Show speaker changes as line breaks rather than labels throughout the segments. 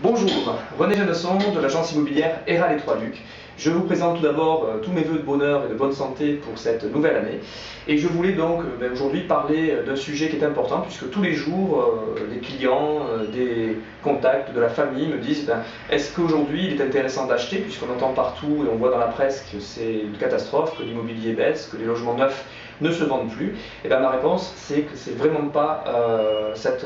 Bonjour, René Jeannesson de l'agence immobilière Héral et Trois-Lucs. Je vous présente tout d'abord tous mes vœux de bonheur et de bonne santé pour cette nouvelle année. Et je voulais donc aujourd'hui parler d'un sujet qui est important puisque tous les jours, les clients, des contacts, de la famille me disent est-ce qu'aujourd'hui il est intéressant d'acheter, puisqu'on entend partout et on voit dans la presse que c'est une catastrophe, que l'immobilier baisse, que les logements neufs ne se vendent plus. Et bien ma réponse c'est que c'est vraiment pas cette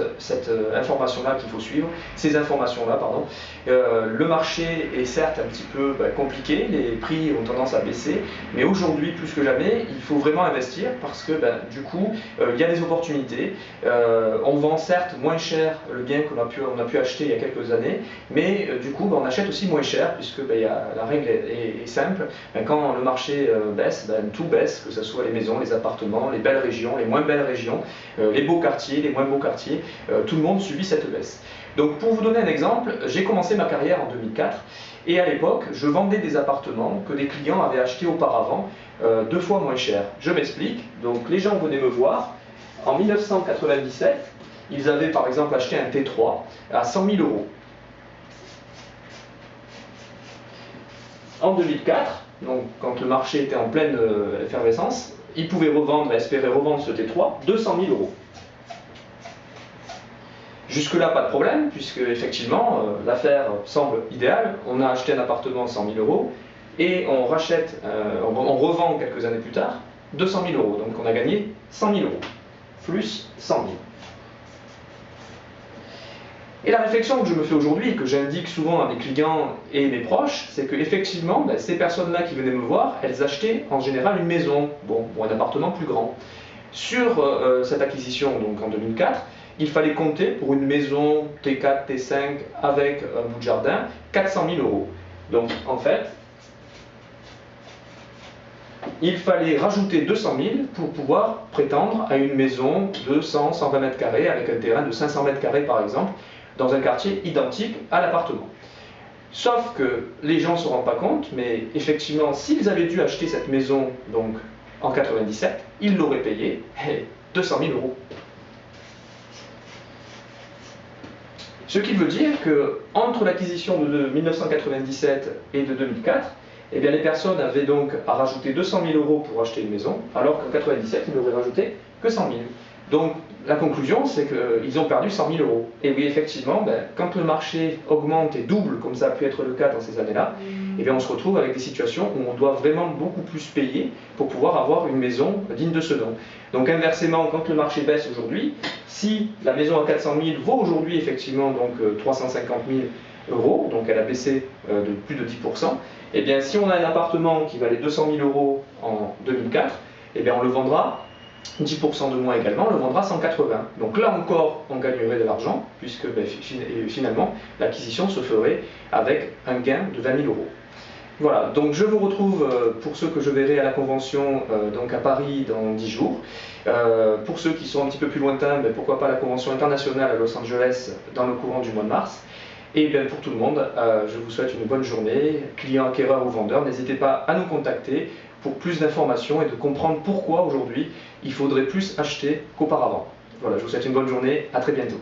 information-là qu'il faut suivre, ces informations-là, pardon. Le marché est certes un petit peu compliqué, les prix ont tendance à baisser, mais aujourd'hui plus que jamais il faut vraiment investir parce que du coup il y a des opportunités. On vend certes moins cher le bien qu'on a pu acheter il y a quelques années, mais du coup on achète aussi moins cher puisque la règle est simple. Quand le marché baisse, tout baisse, que ce soit les maisons, les appartements, les belles régions, les moins belles régions, les beaux quartiers, les moins beaux quartiers, tout le monde subit cette baisse. Donc pour vous donner un exemple, j'ai commencé ma carrière en 2004 et à l'époque je vendais des appartements que des clients avaient achetés auparavant 2 fois moins cher. Je m'explique, donc les gens venaient me voir en 1997, ils avaient par exemple acheté un T3 à 100 000 euros. En 2004, donc quand le marché était en pleine effervescence, ils pouvaient revendre et espérer revendre ce T3 200 000 euros. Jusque-là, pas de problème, puisque effectivement, l'affaire semble idéale. On a acheté un appartement 100 000 euros et on revend quelques années plus tard 200 000 euros. Donc on a gagné 100 000 euros, plus 100 000. Et la réflexion que je me fais aujourd'hui, et que j'indique souvent à mes clients et mes proches, c'est qu'effectivement, ces personnes-là qui venaient me voir, elles achetaient en général une maison, ou un appartement plus grand. Sur cette acquisition, donc en 2004, il fallait compter pour une maison T4, T5 avec un bout de jardin 400 000 euros. Donc en fait, il fallait rajouter 200 000 pour pouvoir prétendre à une maison de 100-120 mètres carrés avec un terrain de 500 mètres carrés par exemple, dans un quartier identique à l'appartement. Sauf que les gens ne se rendent pas compte, mais effectivement, s'ils avaient dû acheter cette maison donc, en 97, ils l'auraient payé 200 000 euros. Ce qui veut dire qu'entre l'acquisition de 1997 et de 2004, eh bien, les personnes avaient donc à rajouter 200 000 euros pour acheter une maison, alors qu'en 1997, ils n'auraient rajouté que 100 000. Donc la conclusion, c'est qu'ils ont perdu 100 000 euros. Et oui, effectivement, quand le marché augmente et double, comme ça a pu être le cas dans ces années-là, eh bien, on se retrouve avec des situations où on doit vraiment beaucoup plus payer pour pouvoir avoir une maison digne de ce nom. Donc inversement, quand le marché baisse aujourd'hui, si la maison à 400 000 vaut aujourd'hui effectivement donc 350 000 euros, donc elle a baissé de plus de 10%, eh bien si on a un appartement qui valait 200 000 euros en 2004, eh bien on le vendra 10% de moins également, on le vendra 180. Donc là encore, on gagnerait de l'argent, puisque finalement, l'acquisition se ferait avec un gain de 20 000 euros. Voilà, donc je vous retrouve pour ceux que je verrai à la convention donc à Paris dans 10 jours. Pour ceux qui sont un petit peu plus lointains, pourquoi pas la convention internationale à Los Angeles dans le courant du mois de mars. Et bien pour tout le monde, je vous souhaite une bonne journée. Clients, acquéreurs ou vendeurs, n'hésitez pas à nous contacter pour plus d'informations et de comprendre pourquoi aujourd'hui il faudrait plus acheter qu'auparavant. Voilà, je vous souhaite une bonne journée, à très bientôt.